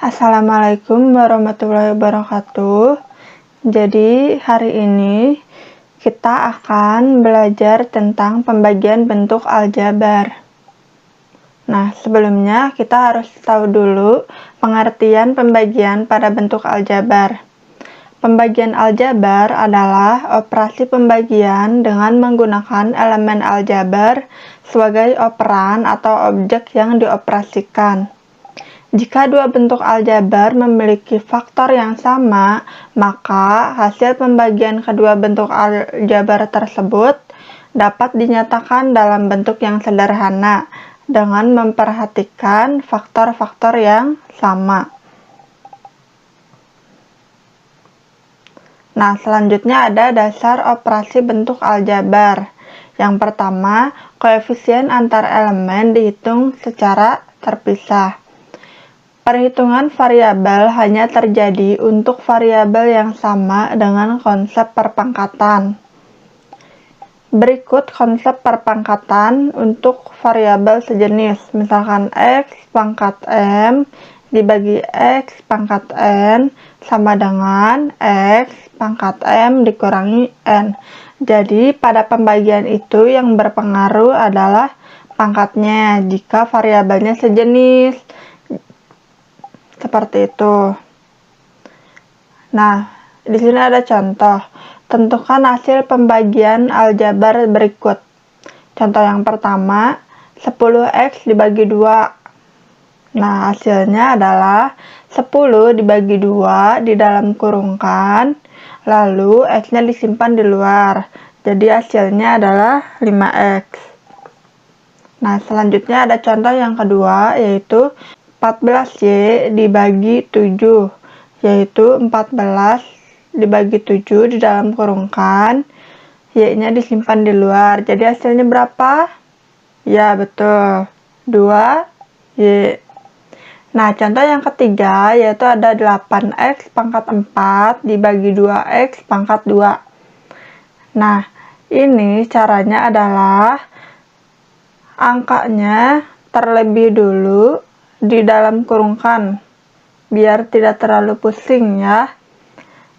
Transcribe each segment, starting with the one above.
Assalamualaikum warahmatullahi wabarakatuh. Jadi hari ini kita akan belajar tentang pembagian bentuk aljabar. Nah, sebelumnya kita harus tahu dulu pengertian pembagian pada bentuk aljabar. Pembagian aljabar adalah operasi pembagian dengan menggunakan elemen aljabar sebagai operan atau objek yang dioperasikan. Jika dua bentuk aljabar memiliki faktor yang sama, maka hasil pembagian kedua bentuk aljabar tersebut dapat dinyatakan dalam bentuk yang sederhana dengan memperhatikan faktor-faktor yang sama. Nah, selanjutnya ada dasar operasi bentuk aljabar. Yang pertama, koefisien antar elemen dihitung secara terpisah. Perhitungan variabel hanya terjadi untuk variabel yang sama dengan konsep perpangkatan. Berikut konsep perpangkatan untuk variabel sejenis, misalkan x pangkat m dibagi x pangkat n sama dengan x pangkat m dikurangi n. Jadi pada pembagian itu yang berpengaruh adalah pangkatnya jika variabelnya sejenis. Seperti itu. Nah, di sini ada contoh. Tentukan hasil pembagian aljabar berikut. Contoh yang pertama, 10x dibagi 2. Nah, hasilnya adalah 10 dibagi 2 di dalam kurungkan, lalu x-nya disimpan di luar. Jadi hasilnya adalah 5x. Nah, selanjutnya ada contoh yang kedua, yaitu 14y dibagi 7, yaitu 14 dibagi 7 di dalam kurungkan, y-nya disimpan di luar. Jadi hasilnya berapa? Ya, betul, 2y. Nah, contoh yang ketiga yaitu ada 8x pangkat 4 dibagi 2x pangkat 2. Nah, ini caranya adalah angkanya terlebih dulu di dalam kurungkan biar tidak terlalu pusing ya.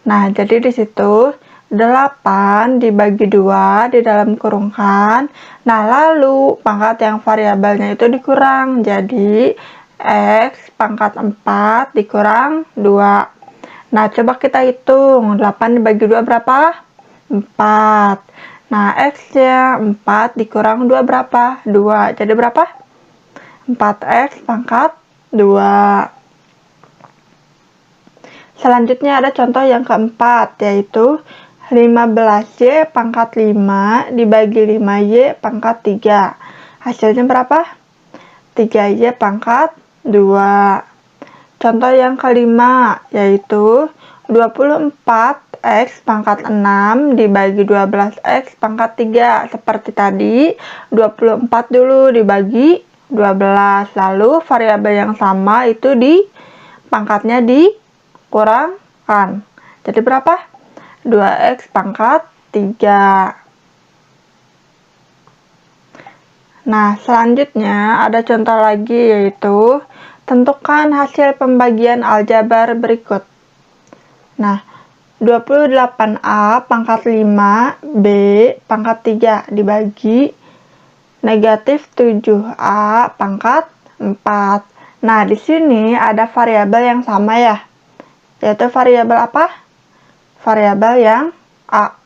Nah, jadi di situ 8 dibagi 2 di dalam kurungkan. Nah, lalu pangkat yang variabelnya itu dikurang. Jadi x pangkat 4 dikurang 2. Nah, coba kita hitung. 8 dibagi 2 berapa? 4. Nah, x-nya 4 dikurang 2 berapa? 2. Jadi berapa? 4x pangkat 2. Selanjutnya ada contoh yang keempat, yaitu 15y pangkat 5 dibagi 5y pangkat 3. Hasilnya berapa? 3y pangkat 2. Contoh yang kelima, yaitu 24x pangkat 6 dibagi 12x pangkat 3. Seperti tadi, 24 dulu dibagi 12, lalu variabel yang sama itu pangkatnya dikurangkan. Jadi berapa? 2x pangkat 3. Nah, selanjutnya ada contoh lagi, yaitu tentukan hasil pembagian aljabar berikut. Nah, 28a pangkat 5b pangkat 3 dibagi negatif 7a pangkat 4. Nah, di sini ada variabel yang sama ya, yaitu variabel apa? Variabel yang a.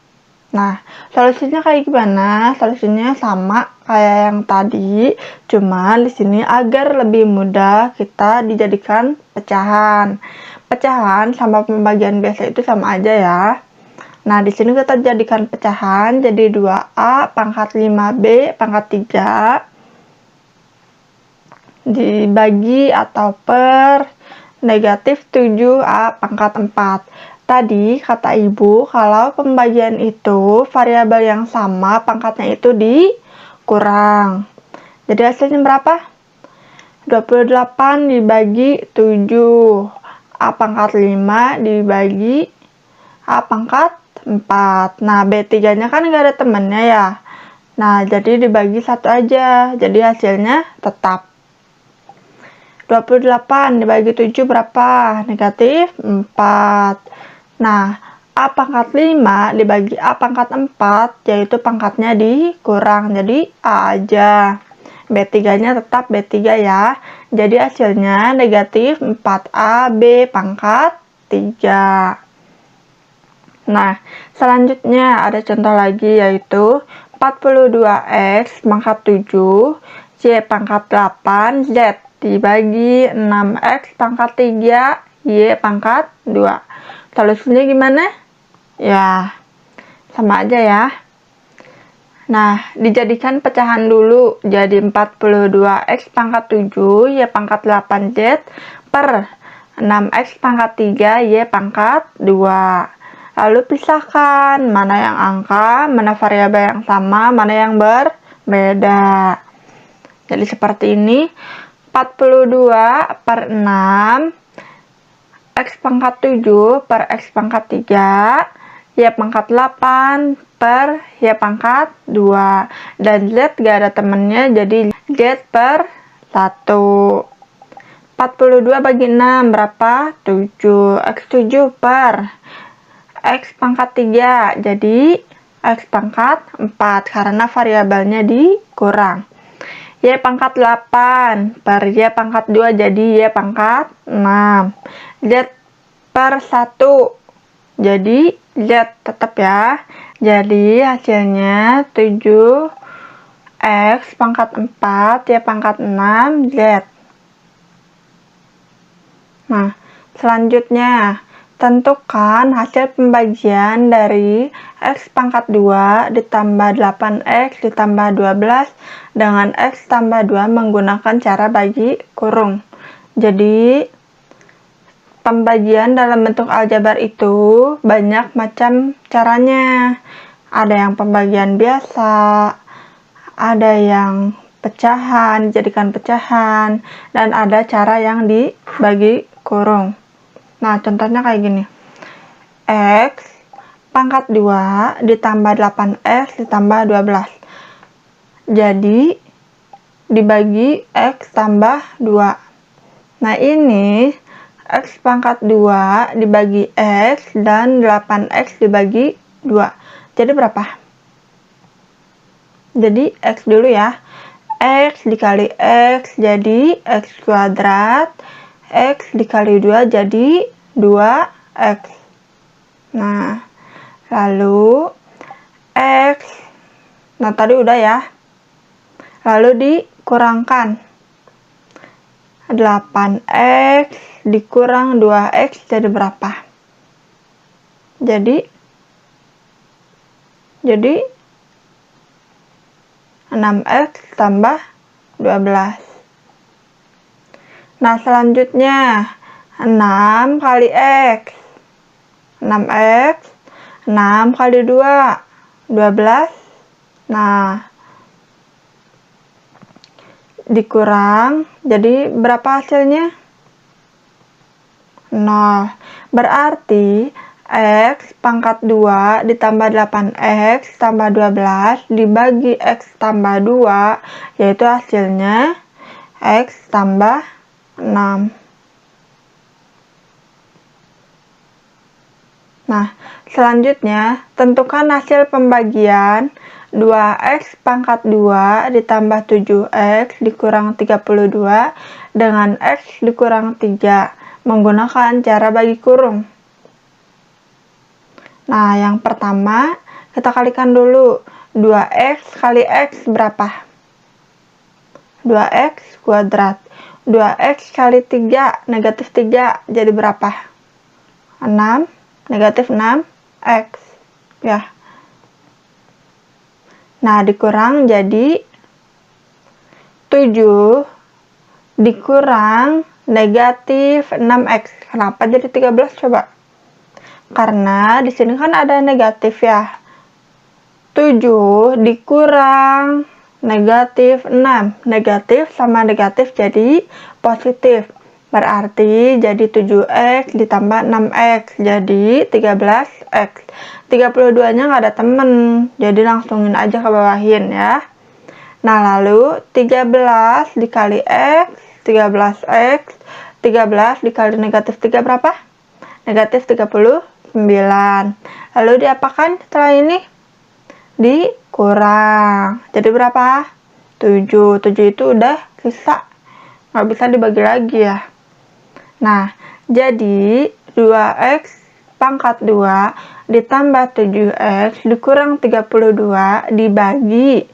Nah, solusinya kayak gimana? Solusinya sama kayak yang tadi, cuma di sini agar lebih mudah kita dijadikan pecahan. Pecahan sama pembagian biasa itu sama aja ya. Nah, di sini kita jadikan pecahan jadi 2a pangkat 5b pangkat 3 dibagi atau per negatif 7a pangkat 4. Tadi kata ibu kalau pembagian itu variabel yang sama pangkatnya itu dikurang. Jadi hasilnya berapa? 28 dibagi 7. A pangkat 5 dibagi A pangkat 4. Nah, B3 nya kan nggak ada temennya ya. Nah, jadi dibagi 1 aja. Jadi hasilnya tetap. 28 dibagi 7 berapa? Negatif 4. Nah, A pangkat 5 dibagi A pangkat 4, yaitu pangkatnya dikurang, jadi A aja. B3-nya tetap B3 ya. Jadi hasilnya negatif 4AB pangkat 3. Nah, selanjutnya ada contoh lagi yaitu 42X pangkat 7, Y pangkat 8, Z dibagi 6X pangkat 3, Y pangkat 2. Solusinya gimana? Ya, sama aja ya. Nah, dijadikan pecahan dulu. Jadi 42X pangkat 7, Y pangkat 8Z per 6X pangkat 3, Y pangkat 2. Lalu pisahkan mana yang angka, mana variabel yang sama, mana yang berbeda. Jadi seperti ini. 42 per 6, X pangkat 7 per X pangkat 3, Y pangkat 8 per Y pangkat 2. Dan Z gak ada temennya, jadi Z per 1. 42 bagi 6 berapa? 7. X7 per X pangkat 3, jadi X pangkat 4, karena variabelnya dikurang. Y pangkat 8 per Y pangkat 2, jadi Y pangkat 6. Z per 1, jadi Z tetap ya. Jadi hasilnya 7X pangkat 4, Y pangkat 6, Z. Nah, selanjutnya tentukan hasil pembagian dari X pangkat 2 ditambah 8X ditambah 12 dengan X tambah 2 menggunakan cara bagi kurung. Jadi, pembagian dalam bentuk aljabar itu banyak macam caranya. Ada yang pembagian biasa, ada yang pecahan, dijadikan pecahan, dan ada cara yang dibagi kurung. Nah, contohnya kayak gini. X pangkat 2 ditambah 8X ditambah 12. Jadi, dibagi X tambah 2. Nah, ini X pangkat 2 dibagi X dan 8X dibagi 2. Jadi berapa? Jadi, X dulu ya. X dikali X jadi X kuadrat. X dikali 2 jadi 2X. Nah, lalu X. Nah, tadi udah ya. Lalu dikurangkan. 8X dikurang 2X jadi berapa? Jadi 6X tambah 12. Nah, selanjutnya 6 kali X. 6X. 6 kali 2. 12. Nah, dikurang. Jadi, berapa hasilnya? 0. Berarti, X pangkat 2 ditambah 8X tambah 12 dibagi X tambah 2, yaitu hasilnya X tambah 6. Nah, selanjutnya tentukan hasil pembagian 2X pangkat 2 ditambah 7X dikurang 32 dengan X dikurang 3 menggunakan cara bagi kurung. Nah, yang pertama kita kalikan dulu. 2X kali X berapa? 2X kuadrat. 2X kali 3, negatif 3, jadi berapa? 6, negatif 6X. Ya. Nah, dikurang jadi 7 dikurang negatif 6X. Kenapa jadi 13 coba? Karena di sini kan ada negatif ya. 7 dikurang negatif 6. Negatif sama negatif jadi positif. Berarti jadi 7X ditambah 6X. Jadi 13X. 32-nya nggak ada temen. Jadi langsungin aja ke bawahin ya. Nah, lalu 13 dikali X 13x. 13 dikali negatif 3 berapa? Negatif 39. Lalu diapakan setelah ini? Dikurang. Jadi berapa? 7. 7 itu udah sisa. Nggak bisa dibagi lagi ya. Nah, jadi 2x pangkat 2 ditambah 7x dikurang 32 dibagi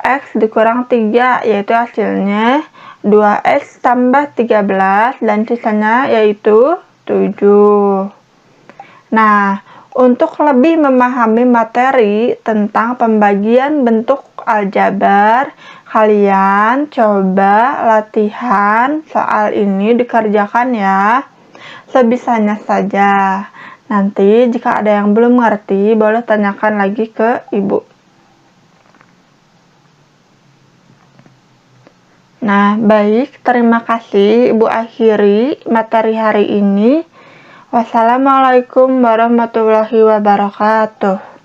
x dikurang 3, yaitu hasilnya 2x tambah 13 dan sisanya yaitu 7. Nah, untuk lebih memahami materi tentang pembagian bentuk aljabar, kalian coba latihan soal ini dikerjakan ya, sebisanya saja. Nanti jika ada yang belum ngerti, boleh tanyakan lagi ke ibu. Nah, baik, terima kasih Ibu akhiri materi hari ini. Wassalamualaikum warahmatullahi wabarakatuh.